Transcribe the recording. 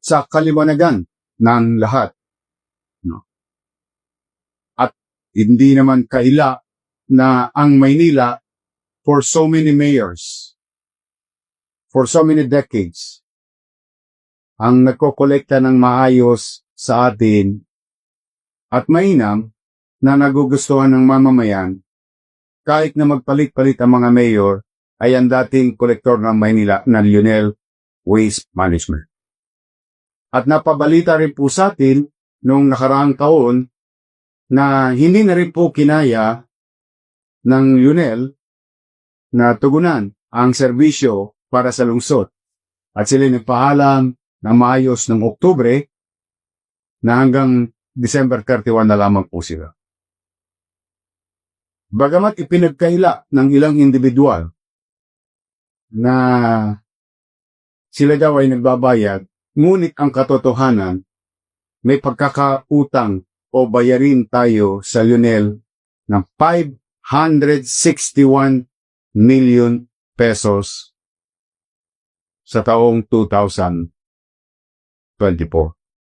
sa kaliwanagan ng lahat. No? At hindi naman kaila na ang Maynila for so many mayors, for so many decades, ang nagkokolekta ng maayos sa atin at mainam na nagugustuhan ng mamamayan kahit na magpalit-palit ang mga mayor ay ang dating kolektor ng Maynila na Lionel Waste Management. At napabalita rin po sa atin noong nakaraang taon na hindi na rin po kinaya ng Lionel na tugunan ang serbisyo para sa lungsod. At sila nagpaalam na maayos ng Oktubre na hanggang December 31 na lamang po sila. Bagamat ipinagkaila ng ilang individual na sila daw ay nagbabayad, ngunit ang katotohanan, may pagkakautang o bayarin tayo sa Lionel ng 561 million pesos sa taong 2024.